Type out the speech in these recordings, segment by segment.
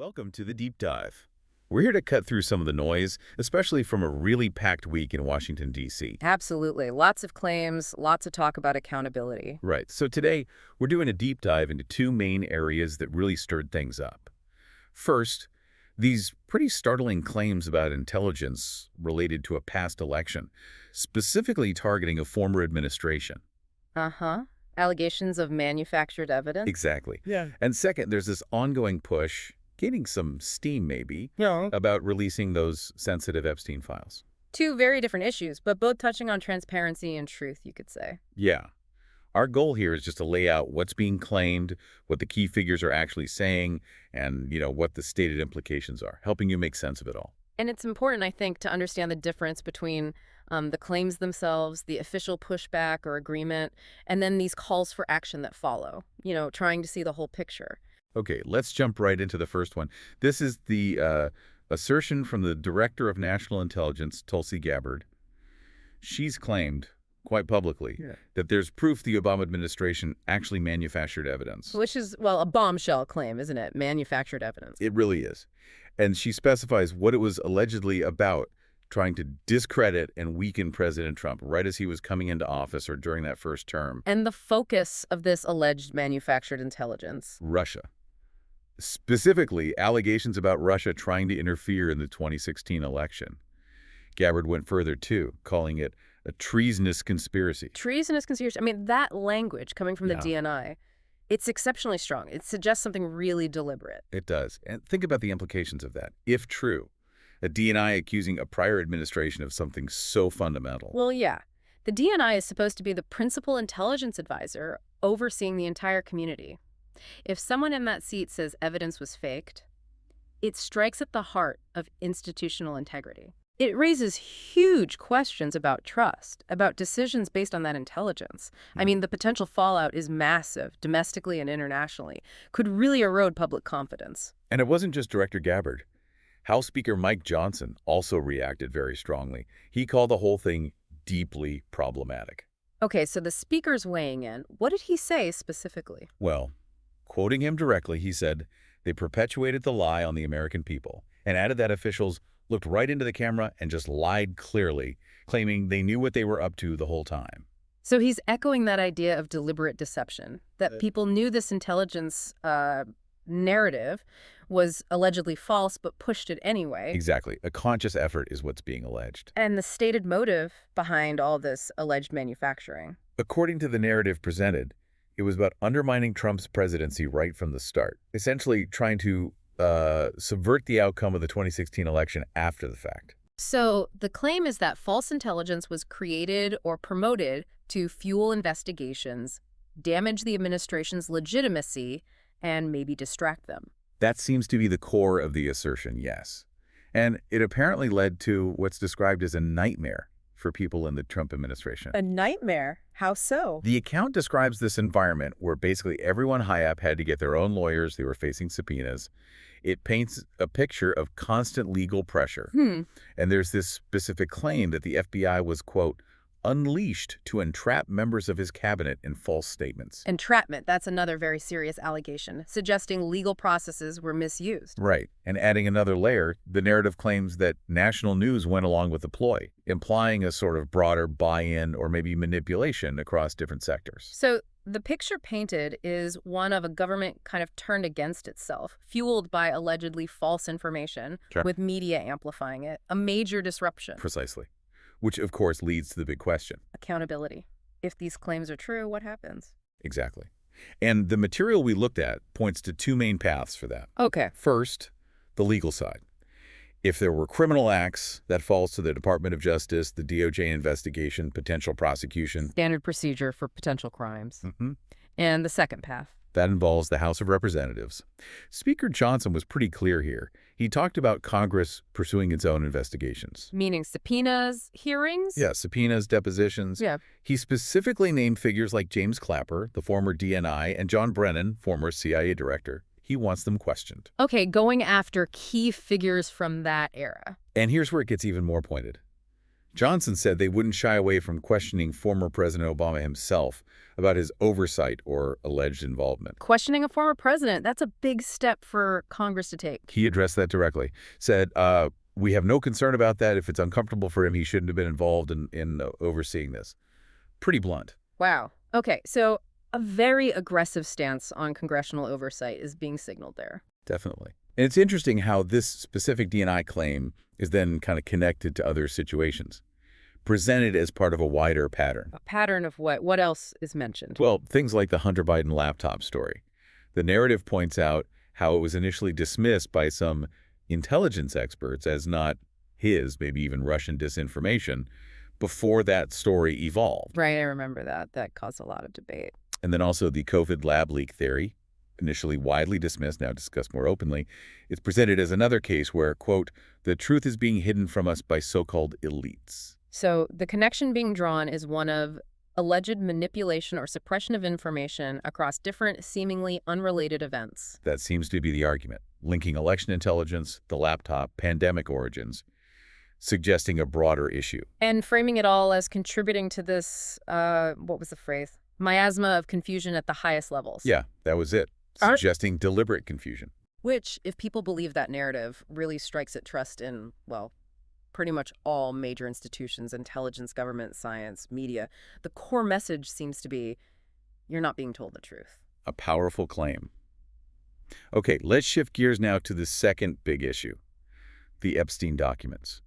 Welcome to the Deep Dive. We're here to cut through some of the noise, especially from a really packed week in Washington, D.C. Absolutely. Lots of claims, lots of talk about accountability. Right, so today we're doing a deep dive into two main areas that really stirred things up. First, these pretty startling claims about intelligence related to a past election, specifically targeting a former administration. Uh-huh. Allegations of manufactured evidence? Exactly. Yeah. And second, there's this ongoing push, gaining some steam maybe, Yeah. about releasing those sensitive Epstein files. Two very different issues, but both touching on transparency and truth, you could say. Yeah. Our goal here is just to lay out what's being claimed, what the key figures are actually saying, and, what the stated implications are, helping you make sense of it all. And it's important, I think, to understand the difference between the claims themselves, the official pushback or agreement, and then these calls for action that follow, trying to see the whole picture. Okay, let's jump right into the first one. This is the assertion from the Director of National Intelligence, Tulsi Gabbard. She's claimed, quite publicly, that there's proof the Obama administration actually manufactured evidence. Which is, well, a bombshell claim, isn't it? Manufactured evidence. It really is. And she specifies what it was allegedly about, trying to discredit and weaken President Trump right as he was coming into office or during that first term. And the focus of this alleged manufactured intelligence? Russia. Specifically, allegations about Russia trying to interfere in the 2016 election. Gabbard went further, too, calling it a treasonous conspiracy. Treasonous conspiracy. I mean, that language coming from the DNI, it's exceptionally strong. It suggests something really deliberate. It does. And think about the implications of that. If true, a DNI accusing a prior administration of something so fundamental. Well, yeah. The DNI is supposed to be the principal intelligence advisor overseeing the entire community. If someone in that seat says evidence was faked, it strikes at the heart of institutional integrity. It raises huge questions about trust, about decisions based on that intelligence. I mean, the potential fallout is massive, domestically and internationally, could really erode public confidence. And it wasn't just Director Gabbard. House Speaker Mike Johnson also reacted very strongly. He called the whole thing deeply problematic. Okay, so the speaker's weighing in. What did he say specifically? Well, quoting him directly, he said, "They perpetuated the lie on the American people," and added that officials looked right into the camera and just lied clearly, claiming they knew what they were up to the whole time. So he's echoing that idea of deliberate deception, that people knew this intelligence narrative was allegedly false but pushed it anyway. Exactly. A conscious effort is what's being alleged. And the stated motive behind all this alleged manufacturing. According to the narrative presented, it was about undermining Trump's presidency right from the start, essentially trying to subvert the outcome of the 2016 election after the fact. So the claim is that false intelligence was created or promoted to fuel investigations, damage the administration's legitimacy, and maybe distract them. That seems to be the core of the assertion, yes. And it apparently led to what's described as a nightmare for people in the Trump administration. A nightmare? How so? The account describes this environment where basically everyone high up had to get their own lawyers. They were facing subpoenas. It paints a picture of constant legal pressure. And there's this specific claim that the FBI was, quote, unleashed to entrap members of his cabinet in false statements. Entrapment, that's another very serious allegation, suggesting legal processes were misused. Right. And adding another layer, the narrative claims that national news went along with the ploy, implying a sort of broader buy-in or maybe manipulation across different sectors. So the picture painted is one of a government kind of turned against itself, fueled by allegedly false information, with media amplifying it, a major disruption. Precisely. Which, of course, leads to the big question. Accountability. If these claims are true, what happens? Exactly. And the material we looked at points to two main paths for that. Okay. First, the legal side. If there were criminal acts, that falls to the Department of Justice, the DOJ investigation, potential prosecution. Standard procedure for potential crimes. And the second path. That involves the House of Representatives. Speaker Johnson was pretty clear here. He talked about Congress pursuing its own investigations. Meaning subpoenas, hearings? Yeah, subpoenas, depositions. Yeah. He specifically named figures like James Clapper, the former DNI, and John Brennan, former CIA director. He wants them questioned. Okay, going after key figures from that era. And here's where it gets even more pointed. Johnson said they wouldn't shy away from questioning former President Obama himself about his oversight or alleged involvement. Questioning a former president, that's a big step for Congress to take. He addressed that directly, said, we have no concern about that. If it's uncomfortable for him, he shouldn't have been involved in overseeing this. Pretty blunt. Wow. Okay, so a very aggressive stance on congressional oversight is being signaled there. Definitely. And it's interesting how this specific D&I claim is then kind of connected to other situations, presented as part of a wider pattern. A pattern of what? What else is mentioned? Well, things like the Hunter Biden laptop story. The narrative points out how it was initially dismissed by some intelligence experts as not his, maybe even Russian disinformation, before that story evolved. Right, I remember that. That caused a lot of debate. And then also the COVID lab leak theory, initially widely dismissed, now discussed more openly. It's presented as another case where, quote, the truth is being hidden from us by so-called elites. So the connection being drawn is one of alleged manipulation or suppression of information across different, seemingly unrelated events. That seems to be the argument, linking election intelligence, the laptop, pandemic origins, suggesting a broader issue. And framing it all as contributing to this, what was the phrase? Miasma of confusion at the highest levels. Yeah, that was it. Suggesting deliberate confusion. Which, if people believe that narrative, really strikes at trust in, well, pretty much all major institutions, intelligence, government, science, media. The core message seems to be, you're not being told the truth. A powerful claim. Okay, let's shift gears now to the second big issue, the Epstein documents.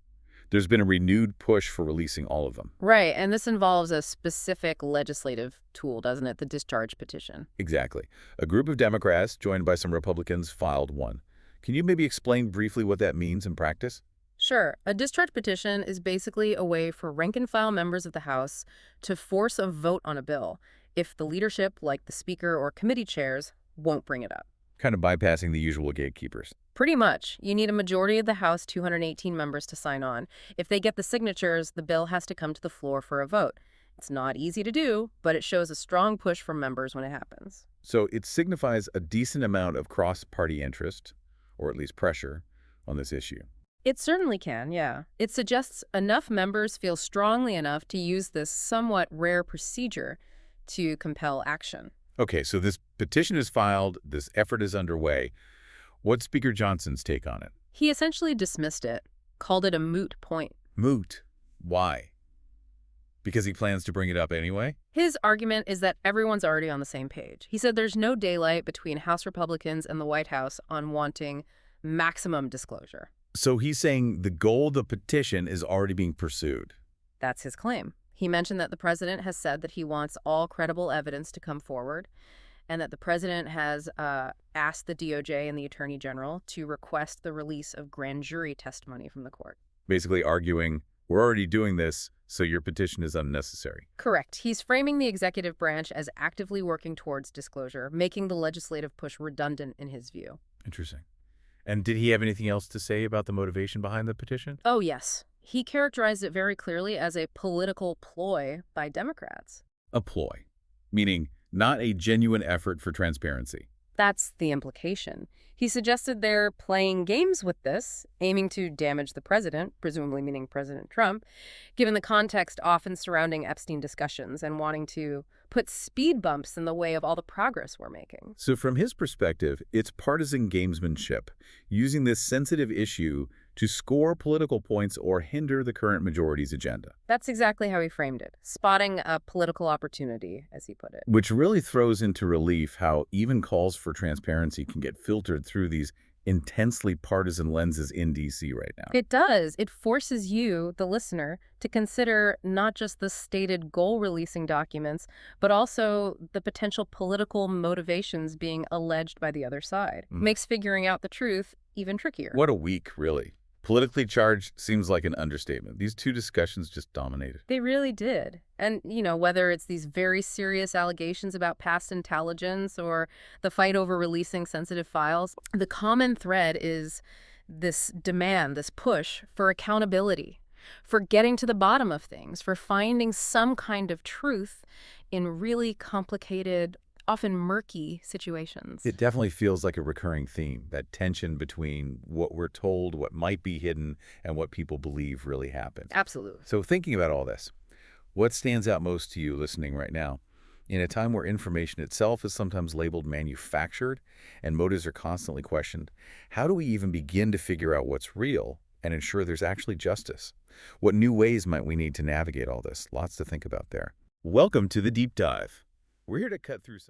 There's been a renewed push for releasing all of them. Right, and this involves a specific legislative tool, doesn't it? The discharge petition. Exactly. A group of Democrats, joined by some Republicans, filed one. Can you maybe explain briefly what that means in practice? Sure. A discharge petition is basically a way for rank-and-file members of the House to force a vote on a bill if the leadership, like the Speaker or committee chairs, won't bring it up. Kind of bypassing the usual gatekeepers. Pretty much. You need a majority of the House 218 members to sign on. If they get the signatures, the bill has to come to the floor for a vote. It's not easy to do, but it shows a strong push from members when it happens. So it signifies a decent amount of cross-party interest, or at least pressure, on this issue. It certainly can, yeah. It suggests enough members feel strongly enough to use this somewhat rare procedure to compel action. Okay, so this petition is filed, this effort is underway. What's Speaker Johnson's take on it? He essentially dismissed it, called it a moot point. Moot. Why? Because he plans to bring it up anyway? His argument is that everyone's already on the same page. He said there's no daylight between House Republicans and the White House on wanting maximum disclosure. So he's saying the goal of the petition is already being pursued. That's his claim. He mentioned that the president has said that he wants all credible evidence to come forward, and that the president has asked the DOJ and the Attorney General to request the release of grand jury testimony from the court. Basically arguing, we're already doing this, so your petition is unnecessary. Correct. He's framing the executive branch as actively working towards disclosure, making the legislative push redundant in his view. Interesting. And did he have anything else to say about the motivation behind the petition? Oh, yes. He characterized it very clearly as a political ploy by Democrats. A ploy, meaning not a genuine effort for transparency. That's the implication. He suggested they're playing games with this, aiming to damage the president, presumably meaning President Trump, given the context often surrounding Epstein discussions and wanting to put speed bumps in the way of all the progress we're making. So from his perspective, it's partisan gamesmanship, using this sensitive issue to score political points or hinder the current majority's agenda. That's exactly how he framed it, spotting a political opportunity, as he put it. Which really throws into relief how even calls for transparency can get filtered through these intensely partisan lenses in D.C. right now. It does. It forces you, the listener, to consider not just the stated goal-releasing documents, but also the potential political motivations being alleged by the other side. Makes figuring out the truth even trickier. What a week, really. Politically charged seems like an understatement. These two discussions just dominated. They really did. And, you know, whether it's these very serious allegations about past intelligence or the fight over releasing sensitive files, the common thread is this demand, this push for accountability, for getting to the bottom of things, for finding some kind of truth in really complicated, often murky situations. It definitely feels like a recurring theme, that tension between what we're told, what might be hidden, and what people believe really happened. Absolutely. So thinking about all this, what stands out most to you listening right now? In a time where information itself is sometimes labeled manufactured and motives are constantly questioned, how do we even begin to figure out what's real and ensure there's actually justice? What new ways might we need to navigate all this? Lots to think about there. Welcome to the Deep Dive. We're here to cut through some